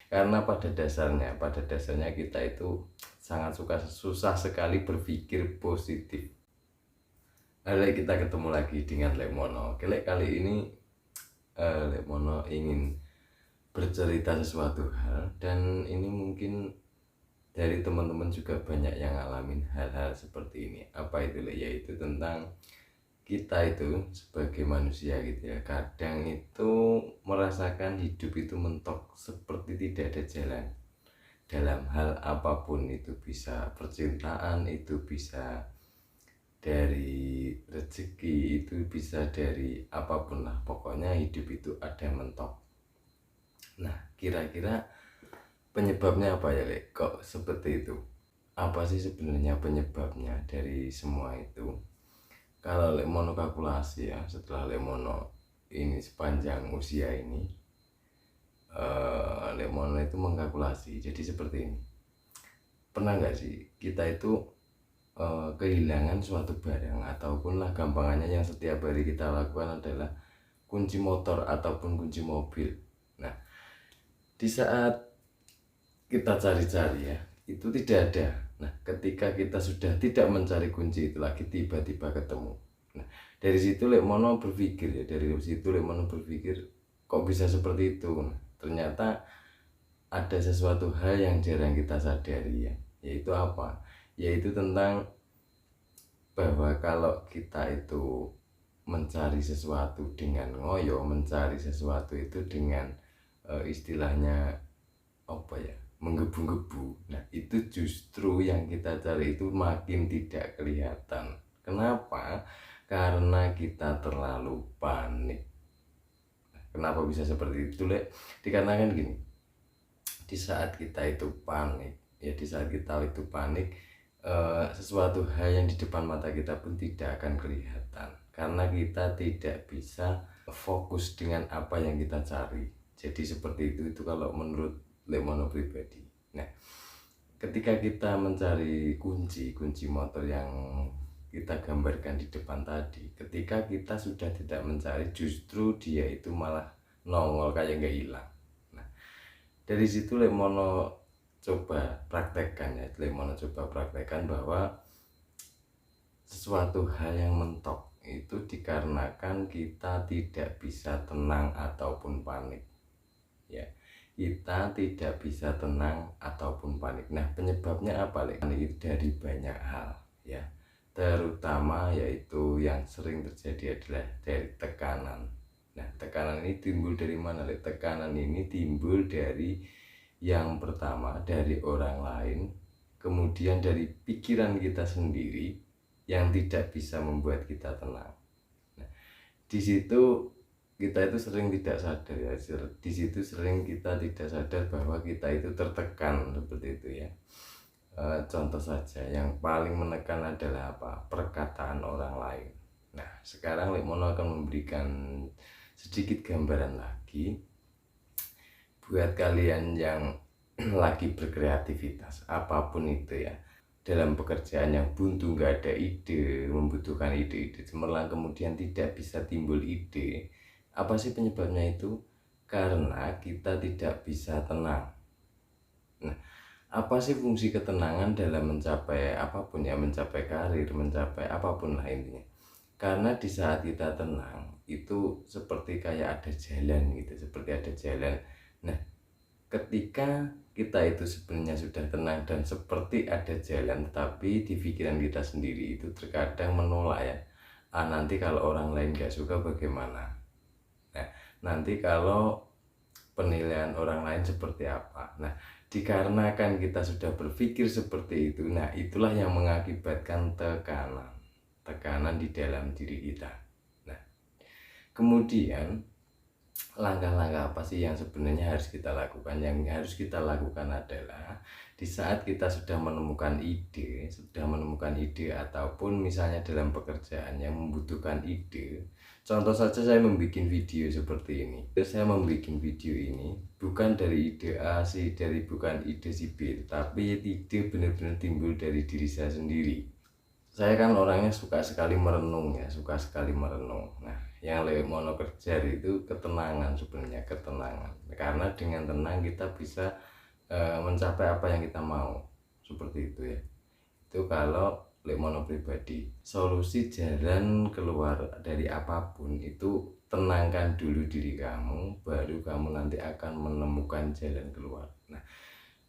Karena pada dasarnya kita itu sangat susah sekali berpikir positif. Kita ketemu lagi dengan Lemono. Kali ini Lemono ingin bercerita sesuatu hal, dan ini mungkin dari teman-teman juga banyak yang ngalamin hal-hal seperti ini. Apa itu? Yaitu tentang kita itu sebagai manusia gitu ya, kadang itu merasakan hidup itu mentok, seperti tidak ada jalan dalam hal apapun. Itu bisa percintaan, itu bisa dari rezeki, itu bisa dari apapun lah, pokoknya hidup itu ada mentok. Nah, kira-kira penyebabnya apa ya, Lek? Kok seperti itu? Apa sih sebenarnya penyebabnya dari semua itu? Kalau Lemono kalkulasi ya, setelah Lemono ini sepanjang usia ini, Lemono itu mengkalkulasi. Jadi seperti ini. Pernah nggak sih kita itu kehilangan suatu barang, ataupun lah gampangannya yang setiap hari kita lakukan adalah kunci motor ataupun kunci mobil. Nah, di saat kita cari-cari ya, itu tidak ada. Nah, ketika kita sudah tidak mencari kunci itu lagi, tiba-tiba ketemu. Nah, dari situ Lemono berpikir kok bisa seperti itu. Nah, ternyata ada sesuatu hal yang jarang kita sadari ya, yaitu apa? Yaitu tentang bahwa kalau kita itu mencari sesuatu dengan ngoyo, mencari sesuatu itu dengan istilahnya apa ya, menggebu-gebu. Nah, itu justru yang kita cari itu makin tidak kelihatan. Kenapa? Karena kita terlalu panik. Kenapa bisa seperti itu, Lek? Dikarenakan gini, di saat kita itu panik ya, sesuatu hal yang di depan mata kita pun tidak akan kelihatan, karena kita tidak bisa fokus dengan apa yang kita cari. Jadi seperti itu kalau menurut Lemono pribadi. Nah, ketika kita mencari kunci motor yang kita gambarkan di depan tadi, ketika kita sudah tidak mencari, justru dia itu malah nongol kayak nggak hilang. Nah, dari situ Lemono coba praktekkan bahwa sesuatu hal yang mentok itu dikarenakan kita tidak bisa tenang ataupun panik ya, kita tidak bisa tenang ataupun panik. Nah, penyebabnya apa, Lek? Panik itu dari banyak hal ya, terutama yaitu yang sering terjadi adalah dari tekanan. Nah, tekanan ini timbul dari mana, Lek? Tekanan ini timbul dari, yang pertama, dari orang lain, kemudian dari pikiran kita sendiri yang tidak bisa membuat kita tenang. Nah, di situ kita itu sering tidak sadar ya, di situ sering kita tidak sadar bahwa kita itu tertekan seperti itu ya. Contoh saja yang paling menekan adalah apa? Perkataan orang lain. Nah, sekarang Lemono akan memberikan sedikit gambaran lagi buat kalian yang lagi berkreativitas apapun itu ya, dalam pekerjaan yang buntu, nggak ada ide, membutuhkan ide-ide cemerlang, kemudian tidak bisa timbul ide. Apa sih penyebabnya itu? Karena kita tidak bisa tenang. Nah, apa sih fungsi ketenangan dalam mencapai apapun ya, mencapai karir, mencapai apapun lah intinya. Karena di saat kita tenang itu seperti kayak ada jalan gitu, seperti ada jalan. Nah, ketika kita itu sebenarnya sudah tenang dan seperti ada jalan, tetapi di pikiran kita sendiri itu terkadang menolak ya. Nanti kalau orang lain gak suka bagaimana? Nah, nanti kalau penilaian orang lain seperti apa? Nah, dikarenakan kita sudah berpikir seperti itu, nah itulah yang mengakibatkan tekanan di dalam diri kita. Nah, kemudian langkah-langkah apa sih yang sebenarnya harus kita lakukan? Yang harus kita lakukan adalah di saat kita sudah menemukan ide ataupun misalnya dalam pekerjaan yang membutuhkan ide. Contoh saja saya membuat video seperti ini. Saya membuat video ini bukan dari ide A sih, bukan ide si B, tapi ide benar-benar timbul dari diri saya sendiri. Saya kan orangnya suka sekali merenung ya, Nah, yang Lekmono kejar itu ketenangan, sebenarnya ketenangan, karena dengan tenang kita bisa mencapai apa yang kita mau, seperti itu ya. Itu kalau Lekmono pribadi. Solusi jalan keluar dari apapun itu tenangkan dulu diri kamu, baru kamu nanti akan menemukan jalan keluar. Nah,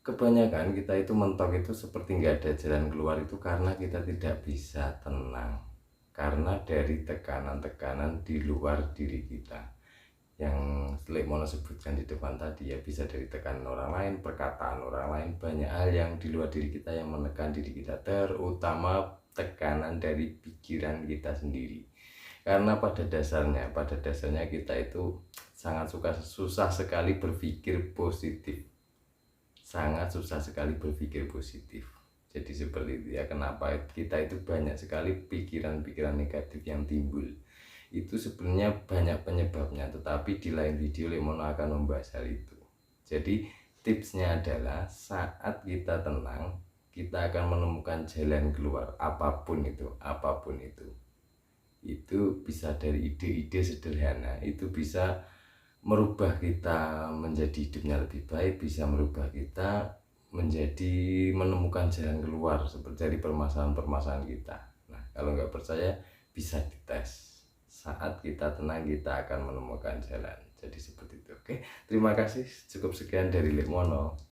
kebanyakan kita itu mentok itu seperti nggak ada jalan keluar itu karena kita tidak bisa tenang, karena dari tekanan-tekanan di luar diri kita yang Lekmono sebutkan di depan tadi ya, bisa dari tekanan orang lain, perkataan orang lain, banyak hal yang di luar diri kita yang menekan diri kita, terutama tekanan dari pikiran kita sendiri. Karena pada dasarnya kita itu sangat susah sekali berpikir positif, sangat susah sekali berpikir positif. Jadi seperti itu ya, kenapa kita itu banyak sekali pikiran-pikiran negatif yang timbul. Itu sebenarnya banyak penyebabnya, tetapi di lain video Lekmono akan membahas hal itu. Jadi tipsnya adalah saat kita tenang, kita akan menemukan jalan keluar, apapun itu. Itu bisa dari ide-ide sederhana, itu bisa merubah kita menjadi hidupnya lebih baik, bisa merubah kita menjadi menemukan jalan keluar seperti dari permasalahan-permasalahan kita. Nah, kalau nggak percaya bisa dites. Saat kita tenang, kita akan menemukan jalan. Jadi seperti itu. Oke, terima kasih. Cukup sekian dari Lekmono.